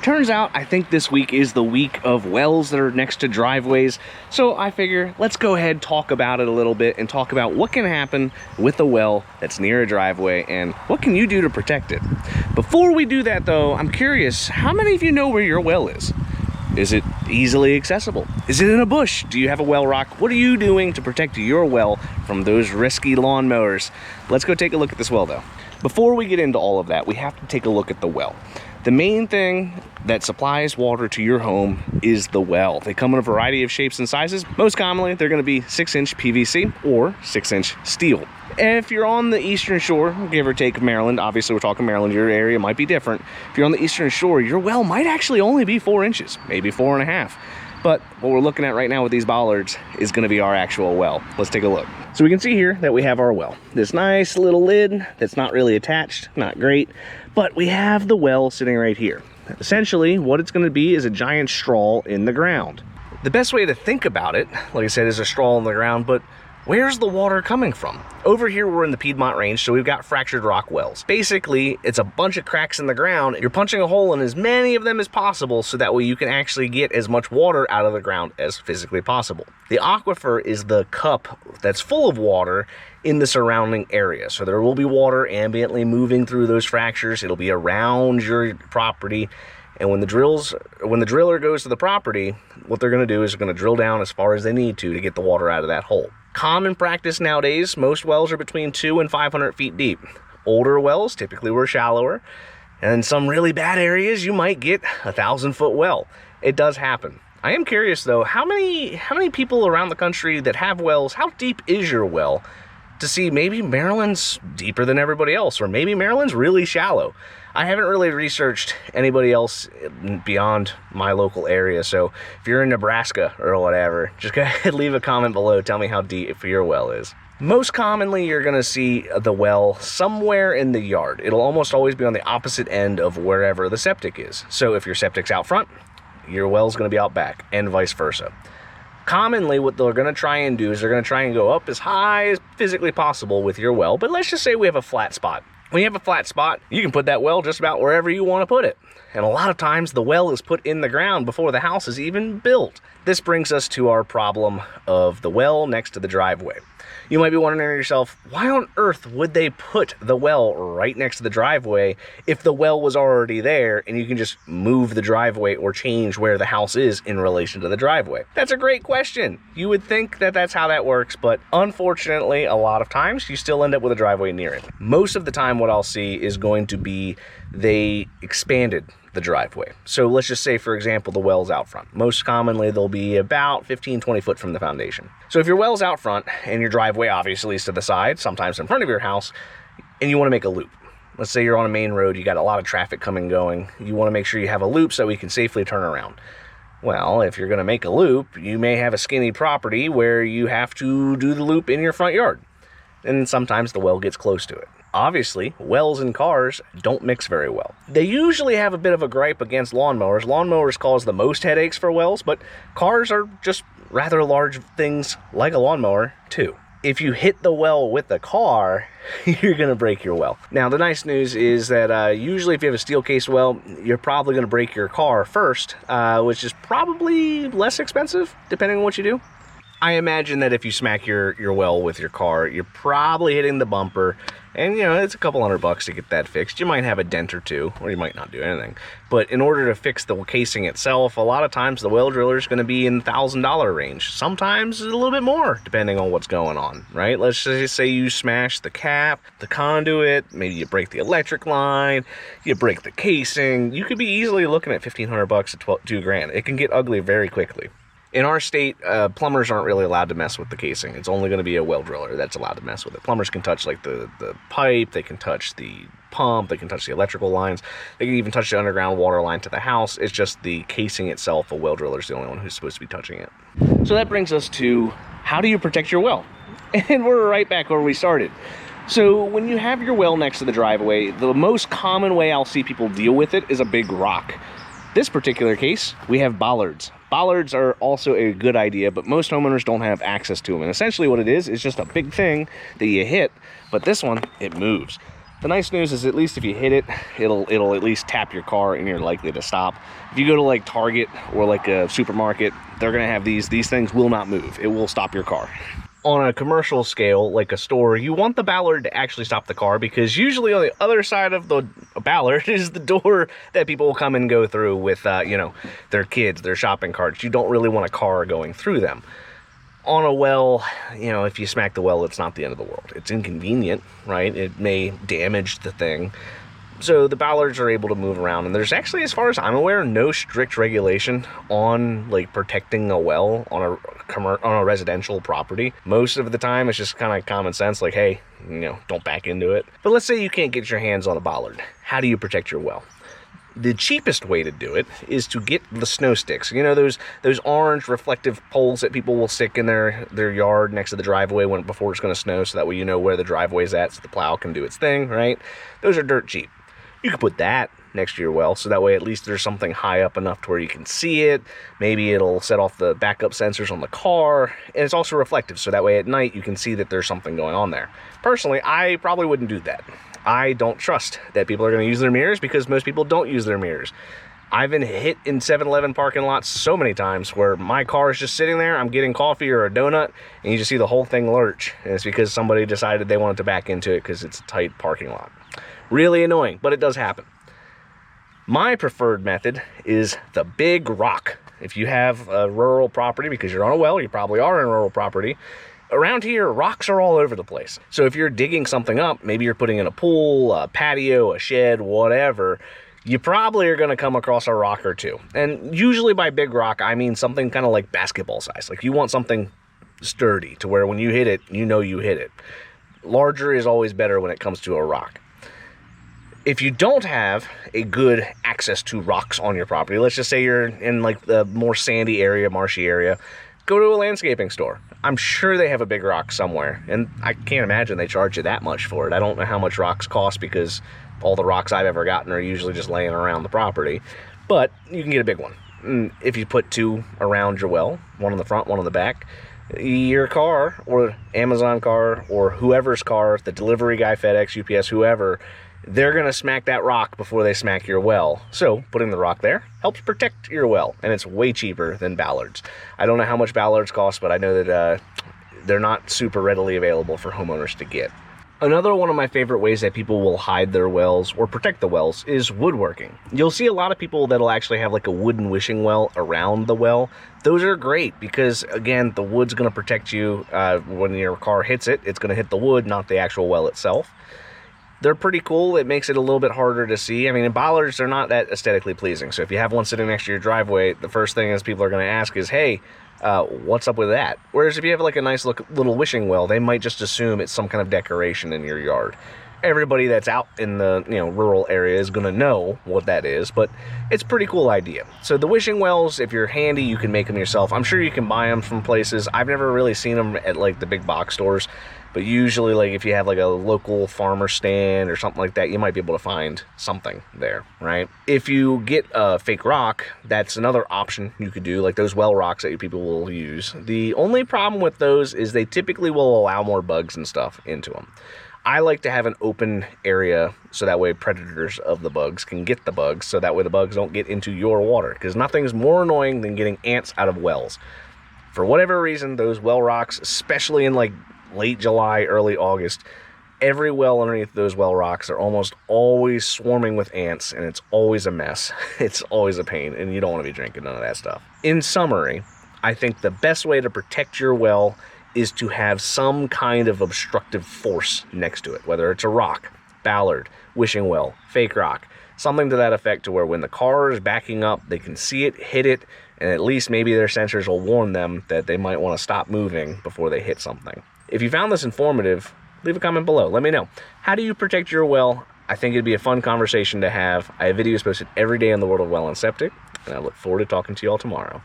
Turns out, I think this week is the week of wells that are next to driveways. So I figure let's go ahead, talk about it a little bit and talk about what can happen with a well that's near a driveway and what can you do to protect it. Before we do that though, I'm curious, how many of you know where your well is? Is it easily accessible? Is it in a bush? Do you have a well rock? What are you doing to protect your well from those risky lawnmowers? Let's go take a look at this well though. Before we get into all of that, we have to take a look at the well. The main thing that supplies water to your home is the well. They come in a variety of shapes and sizes. Most commonly, they're gonna be 6-inch PVC or 6-inch steel. If you're on the eastern shore, give or take Maryland, obviously we're talking Maryland, your area might be different. If you're on the eastern shore, your well might actually only be 4 inches, maybe 4.5. But what we're looking at right now with these bollards is gonna be our actual well. Let's take a look. So we can see here that we have our well. This nice little lid that's not really attached, not great, but we have the well sitting right here. Essentially, what it's gonna be is a giant straw in the ground. The best way to think about it, like I said, is a straw in the ground, but where's the water coming from? Over here, we're in the Piedmont range, so we've got fractured rock wells. Basically, it's a bunch of cracks in the ground. You're punching a hole in as many of them as possible so that way you can actually get as much water out of the ground as physically possible. The aquifer is the cup that's full of water in the surrounding area. So there will be water ambiently moving through those fractures. It'll be around your property. And when the driller goes to the property, what they're gonna do is they're gonna drill down as far as they need to get the water out of that hole. Common practice nowadays, most wells are between 200 and 500 feet deep. Older wells typically were shallower. And in some really bad areas, you might get a 1,000-foot well. It does happen. I am curious though, how many people around the country that have wells, how deep is your well? To see maybe Maryland's deeper than everybody else, or maybe Maryland's really shallow. I haven't really researched anybody else beyond my local area, so if you're in Nebraska or whatever, just go ahead and leave a comment below, tell me how deep your well is. Most commonly, you're gonna see the well somewhere in the yard. It'll almost always be on the opposite end of wherever the septic is. So if your septic's out front, your well's gonna be out back, and vice versa. Commonly, what they're gonna try and do is they're gonna try and go up as high as physically possible with your well, but let's just say we have a flat spot. When you have a flat spot, you can put that well just about wherever you want to put it. And a lot of times the well is put in the ground before the house is even built. This brings us to our problem of the well next to the driveway. You might be wondering to yourself, why on earth would they put the well right next to the driveway if the well was already there and you can just move the driveway or change where the house is in relation to the driveway? That's a great question. You would think that that's how that works, but unfortunately, a lot of times you still end up with a driveway near it. Most of the time what I'll see is going to be they expanded the driveway. So let's just say, for example, the well's out front. Most commonly, they'll be about 15-20 foot from the foundation. So if your well's out front and your driveway obviously is to the side, sometimes in front of your house, and you want to make a loop. Let's say you're on a main road, you got a lot of traffic coming and going. You want to make sure you have a loop so we can safely turn around. Well, if you're going to make a loop, you may have a skinny property where you have to do the loop in your front yard. And sometimes the well gets close to it. Obviously, wells and cars don't mix very well. They usually have a bit of a gripe against lawnmowers. Lawnmowers cause the most headaches for wells, but cars are just rather large things like a lawnmower too. If you hit the well with the car, you're gonna break your well. Now, the nice news is that usually if you have a steel case well, you're probably gonna break your car first, which is probably less expensive depending on what you do. I imagine that if you smack your well with your car, you're probably hitting the bumper, and you know, it's a couple $100 to get that fixed. You might have a dent or two, or you might not do anything. But in order to fix the casing itself, a lot of times the well driller is going to be in the $1,000 range. Sometimes a little bit more, depending on what's going on, right? Let's just say you smash the cap, the conduit, maybe you break the electric line, you break the casing. You could be easily looking at $1,500 to $2,000. It can get ugly very quickly. In our state, plumbers aren't really allowed to mess with the casing. It's only going to be a well driller that's allowed to mess with it. Plumbers can touch like the pipe, they can touch the pump, they can touch the electrical lines, they can even touch the underground water line to the house. It's just the casing itself, a well driller is the only one who's supposed to be touching it. So that brings us to, how do you protect your well? And we're right back where we started. So when you have your well next to the driveway, the most common way I'll see people deal with it is a big rock. This particular case, we have bollards. Bollards are also a good idea, but most homeowners don't have access to them. And essentially what it is just a big thing that you hit, but this one, it moves. The nice news is at least if you hit it, it'll at least tap your car and you're likely to stop. If you go to like Target or like a supermarket, they're gonna have these things will not move. It will stop your car. On a commercial scale, like a store, you want the ballard to actually stop the car, because usually on the other side of the ballard is the door that people will come and go through with, you know, their kids, their shopping carts. You don't really want a car going through them. On a well, you know, if you smack the well, it's not the end of the world. It's inconvenient, right? It may damage the thing. So the ballards are able to move around, and there's actually, as far as I'm aware, no strict regulation on like protecting a well on a residential property. Most of the time it's just kind of common sense, like, hey, you know, don't back into it. But let's say you can't get your hands on a bollard. How do you protect your well? The cheapest way to do it is to get the snow sticks. You know, those orange reflective poles that people will stick in their yard next to the driveway before it's going to snow, so that way you know where the driveway's at so the plow can do its thing, right? Those are dirt cheap. You can put that next to your well, so that way at least there's something high up enough to where you can see it. Maybe it'll set off the backup sensors on the car, and it's also reflective, so that way at night you can see that there's something going on there. Personally, I probably wouldn't do that. I don't trust that people are going to use their mirrors, because most people don't use their mirrors. I've been hit in 7-Eleven parking lots so many times where my car is just sitting there, I'm getting coffee or a donut, and you just see the whole thing lurch, and it's because somebody decided they wanted to back into it because it's a tight parking lot. Really annoying, but it does happen. My preferred method is the big rock. If you have a rural property, because you're on a well, you probably are in rural property. Around here, rocks are all over the place. So if you're digging something up, maybe you're putting in a pool, a patio, a shed, whatever, you probably are going to come across a rock or two. And usually by big rock, I mean something kind of like basketball size. Like you want something sturdy to where when you hit it, you know you hit it. Larger is always better when it comes to a rock. If you don't have a good access to rocks on your property, let's just say you're in like the more sandy area, marshy area, go to a landscaping store. I'm sure they have a big rock somewhere, and I can't imagine they charge you that much for it. I don't know how much rocks cost, because all the rocks I've ever gotten are usually just laying around the property, but you can get a big one. And if you put two around your well, one on the front, one on the back, your car or Amazon car or whoever's car, the delivery guy, FedEx, UPS, whoever, they're going to smack that rock before they smack your well. So putting the rock there helps protect your well, and it's way cheaper than ballards. I don't know how much ballards cost, but I know that they're not super readily available for homeowners to get. Another one of my favorite ways that people will hide their wells or protect the wells is woodworking. You'll see a lot of people that'll actually have like a wooden wishing well around the well. Those are great because, again, the wood's going to protect you when your car hits it. It's going to hit the wood, not the actual well itself. They're pretty cool. It makes it a little bit harder to see. I mean, in bollards, they're not that aesthetically pleasing. So if you have one sitting next to your driveway, the first thing is people are going to ask is, hey, what's up with that? Whereas if you have like a nice little wishing well, they might just assume it's some kind of decoration in your yard. Everybody that's out in the rural area is going to know what that is, but it's a pretty cool idea. So the wishing wells, if you're handy, you can make them yourself. I'm sure you can buy them from places. I've never really seen them at like the big box stores, but usually like if you have like a local farmer stand or something like that, you might be able to find something there, right? If you get a fake rock, that's another option you could do, like those well rocks that people will use. The only problem with those is they typically will allow more bugs and stuff into them. I like to have an open area so that way predators of the bugs can get the bugs, so that way the bugs don't get into your water, because nothing's more annoying than getting ants out of wells. For whatever reason, those well rocks, especially in like late July, early August, every well underneath those well rocks are almost always swarming with ants, and it's always a mess. It's always a pain, and you don't want to be drinking none of that stuff. In summary, I think the best way to protect your well is to have some kind of obstructive force next to it, whether it's a rock, ballard, wishing well, fake rock, something to that effect, to where when the car is backing up, they can see it, hit it, and at least maybe their sensors will warn them that they might want to stop moving before they hit something. If you found this informative, leave a comment below. Let me know. How do you protect your well? I think it'd be a fun conversation to have. I have videos posted every day on the World of Well and Septic, and I look forward to talking to you all tomorrow.